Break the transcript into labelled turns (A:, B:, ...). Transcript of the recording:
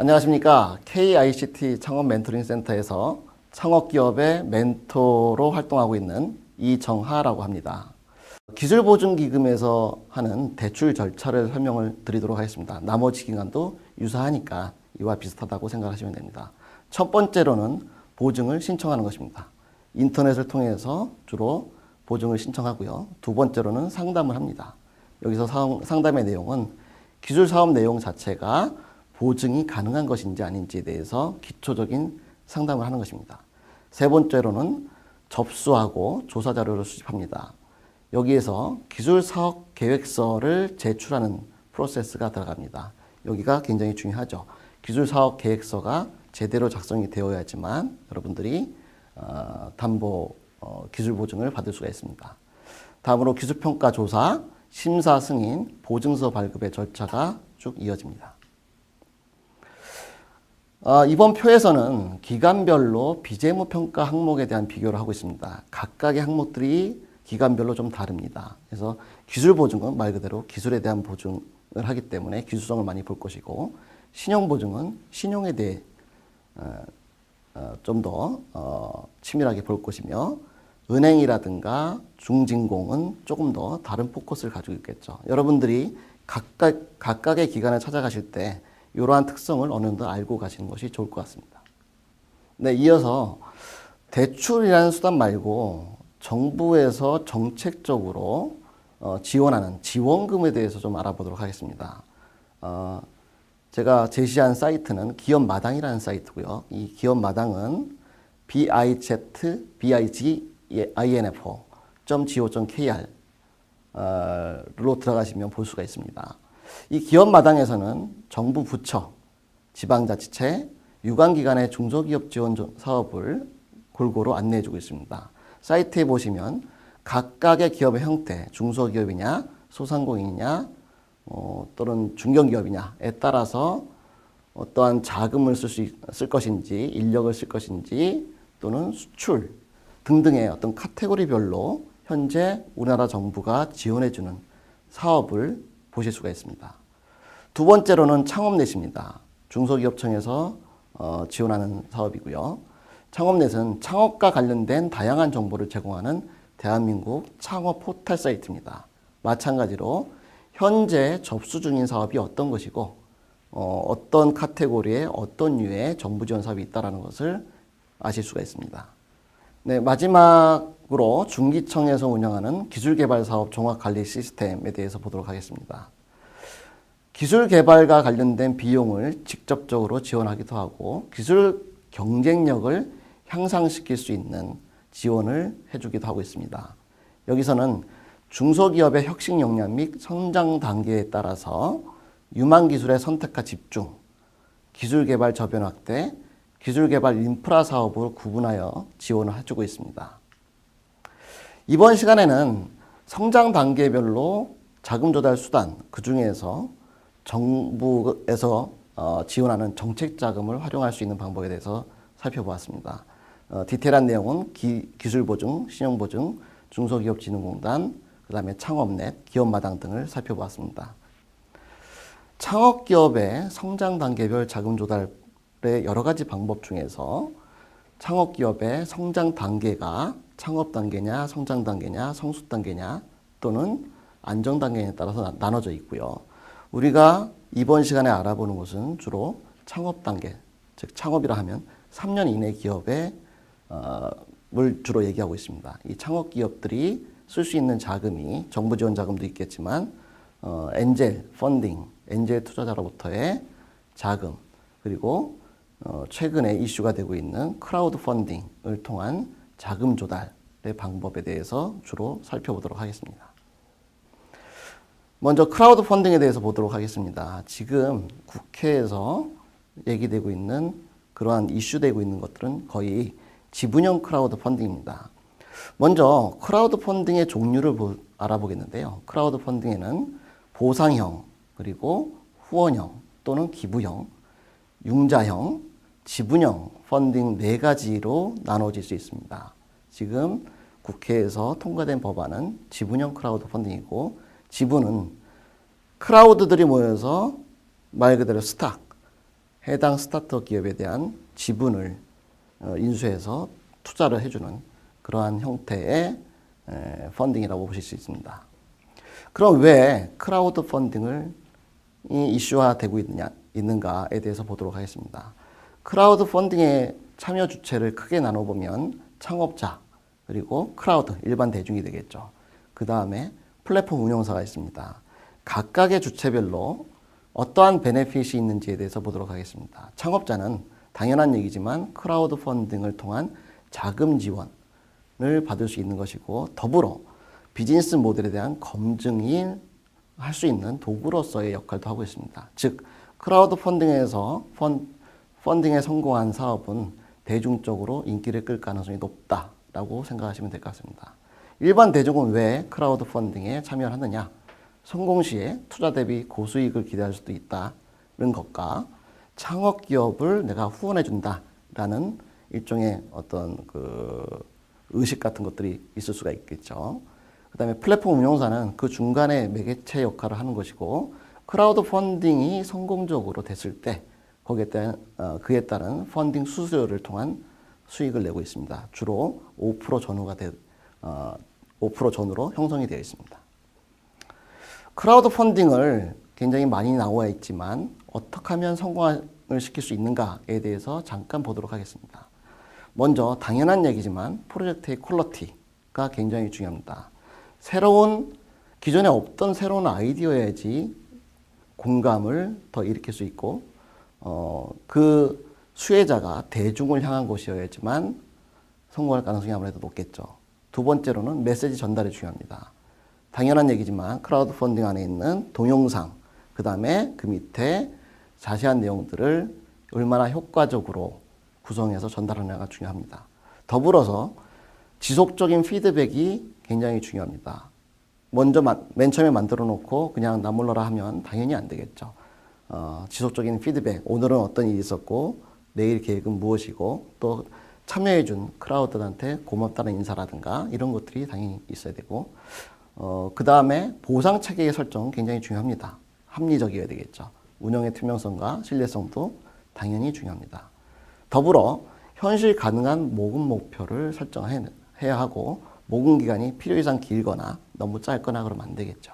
A: 안녕하십니까. KICT 창업 멘토링 센터에서 창업기업의 멘토로 활동하고 있는 이정하라고 합니다. 기술보증기금에서 하는 대출 절차를 설명을 드리도록 하겠습니다. 나머지 기간도 유사하니까 이와 비슷하다고 생각하시면 됩니다. 첫 번째로는 보증을 신청하는 것입니다. 인터넷을 통해서 주로 보증을 신청하고요. 두 번째로는 상담을 합니다. 여기서 상담의 내용은 기술사업 내용 자체가 보증이 가능한 것인지 아닌지에 대해서 기초적인 상담을 하는 것입니다. 세 번째로는 접수하고 조사 자료를 수집합니다. 여기에서 기술사업 계획서를 제출하는 프로세스가 들어갑니다. 여기가 굉장히 중요하죠. 기술사업 계획서가 제대로 작성이 되어야지만 여러분들이 담보 기술보증을 받을 수가 있습니다. 다음으로 기술평가 조사, 심사 승인, 보증서 발급의 절차가 쭉 이어집니다. 이번 표에서는 기간별로 비재무 평가 항목에 대한 비교를 하고 있습니다. 각각의 항목들이 기간별로 좀 다릅니다. 그래서 기술 보증은 말 그대로 기술에 대한 보증을 하기 때문에 기술성을 많이 볼 것이고, 신용 보증은 신용에 대해 좀 더 치밀하게 볼 것이며, 은행이라든가 중진공은 조금 더 다른 포커스를 가지고 있겠죠. 여러분들이 각각의 기관을 찾아가실 때 이러한 특성을 어느 정도 알고 가시는 것이 좋을 것 같습니다. 네, 이어서 대출이라는 수단 말고 정부에서 정책적으로 지원하는 지원금에 대해서 좀 알아보도록 하겠습니다. 제가 제시한 사이트는 기업마당이라는 사이트고요. 이 기업마당은 bizinfo.go.kr로 들어가시면 볼 수가 있습니다. 이 기업마당에서는 정부 부처, 지방자치체, 유관기관의 중소기업 지원 사업을 골고루 안내해주고 있습니다. 사이트에 보시면 각각의 기업의 형태, 중소기업이냐, 소상공인이냐, 또는 중견기업이냐에 따라서 어떠한 자금을 쓸 것인지, 인력을 쓸 것인지, 또는 수출 등등의 어떤 카테고리별로 현재 우리나라 정부가 지원해주는 사업을 보실 수가 있습니다. 두 번째로는 창업넷입니다. 중소기업청에서 지원하는 사업이고요. 창업넷은 창업과 관련된 다양한 정보를 제공하는 대한민국 창업 포털 사이트입니다. 마찬가지로 현재 접수 중인 사업이 어떤 것이고 어떤 카테고리에 어떤 류의 정부 지원 사업이 있다는 것을 아실 수가 있습니다. 네, 마지막으로 중기청에서 운영하는 기술개발사업 종합관리 시스템에 대해서 보도록 하겠습니다. 기술개발과 관련된 비용을 직접적으로 지원하기도 하고 기술 경쟁력을 향상시킬 수 있는 지원을 해주기도 하고 있습니다. 여기서는 중소기업의 혁신 역량 및 성장 단계에 따라서 유망기술의 선택과 집중, 기술개발 저변 확대, 기술개발 인프라 사업으로 구분하여 지원을 해주고 있습니다. 이번 시간에는 성장 단계별로 자금 조달 수단, 그 중에서 정부에서 지원하는 정책 자금을 활용할 수 있는 방법에 대해서 살펴보았습니다. 디테일한 내용은 기술보증, 신용보증, 중소기업진흥공단, 그 다음에 창업넷, 기업마당 등을 살펴보았습니다. 창업기업의 성장 단계별 자금 조달의 여러 가지 방법 중에서 창업기업의 성장 단계가 창업 단계냐, 성장 단계냐, 성숙 단계냐 또는 안정 단계에 따라서 나눠져 있고요. 우리가 이번 시간에 알아보는 것은 주로 창업 단계, 즉 창업이라 하면 3년 이내 기업의 을 주로 얘기하고 있습니다. 이 창업 기업들이 쓸 수 있는 자금이 정부 지원 자금도 있겠지만 엔젤 펀딩, 엔젤 투자자로부터의 자금, 그리고 최근에 이슈가 되고 있는 크라우드 펀딩을 통한 자금 조달의 방법에 대해서 주로 살펴보도록 하겠습니다. 먼저 크라우드 펀딩에 대해서 보도록 하겠습니다. 지금 국회에서 얘기되고 있는 그러한 이슈되고 있는 것들은 거의 지분형 크라우드 펀딩입니다. 먼저 크라우드 펀딩의 종류를 알아보겠는데요. 크라우드 펀딩에는 보상형, 그리고 후원형 또는 기부형, 융자형, 지분형 펀딩 4가지로 나눠질 수 있습니다. 지금 국회에서 통과된 법안은 지분형 크라우드 펀딩이고, 지분은 크라우드들이 모여서 말 그대로 스탁, 해당 스타트업 기업에 대한 지분을 인수해서 투자를 해주는 그러한 형태의 펀딩이라고 보실 수 있습니다. 그럼 왜 크라우드 펀딩을 이슈화되고 있는가에 대해서 보도록 하겠습니다. 크라우드 펀딩의 참여 주체를 크게 나눠보면 창업자, 그리고 크라우드, 일반 대중이 되겠죠. 그 다음에 플랫폼 운영사가 있습니다. 각각의 주체별로 어떠한 베네핏이 있는지에 대해서 보도록 하겠습니다. 창업자는 당연한 얘기지만 크라우드 펀딩을 통한 자금 지원을 받을 수 있는 것이고, 더불어 비즈니스 모델에 대한 검증이 할 수 있는 도구로서의 역할도 하고 있습니다. 즉, 크라우드 펀딩에서 펀딩에 성공한 사업은 대중적으로 인기를 끌 가능성이 높다라고 생각하시면 될 것 같습니다. 일반 대중은 왜 크라우드 펀딩에 참여를 하느냐? 성공 시에 투자 대비 고수익을 기대할 수도 있다는 것과 창업 기업을 내가 후원해 준다라는 일종의 어떤 그 의식 같은 것들이 있을 수가 있겠죠. 그 다음에 플랫폼 운영사는 그 중간에 매개체 역할을 하는 것이고, 크라우드 펀딩이 성공적으로 됐을 때 거기에 따른 그에 따른 펀딩 수수료를 통한 수익을 내고 있습니다. 주로 5% 전후가 5% 전후로 형성이 되어 있습니다. 크라우드 펀딩을 굉장히 많이 나와 있지만 어떻게 하면 성공을 시킬 수 있는가에 대해서 잠깐 보도록 하겠습니다. 먼저 당연한 얘기지만 프로젝트의 퀄리티가 굉장히 중요합니다. 기존에 없던 새로운 아이디어야지 공감을 더 일으킬 수 있고, 그 수혜자가 대중을 향한 것이어야지만 성공할 가능성이 아무래도 높겠죠. 두 번째로는 메시지 전달이 중요합니다. 당연한 얘기지만 크라우드 펀딩 안에 있는 동영상, 그 다음에 그 밑에 자세한 내용들을 얼마나 효과적으로 구성해서 전달하느냐가 중요합니다. 더불어서 지속적인 피드백이 굉장히 중요합니다. 먼저 맨 처음에 만들어 놓고 그냥 나몰라라 하면 당연히 안 되겠죠. 지속적인 피드백, 오늘은 어떤 일이 있었고 내일 계획은 무엇이고, 또 참여해 준 크라우드한테 고맙다는 인사라든가 이런 것들이 당연히 있어야 되고, 그 다음에 보상 체계의 설정 굉장히 중요합니다. 합리적이어야 되겠죠. 운영의 투명성과 신뢰성도 당연히 중요합니다. 더불어 현실 가능한 모금 목표를 설정해야 하고, 모금 기간이 필요 이상 길거나 너무 짧거나 그러면 안 되겠죠.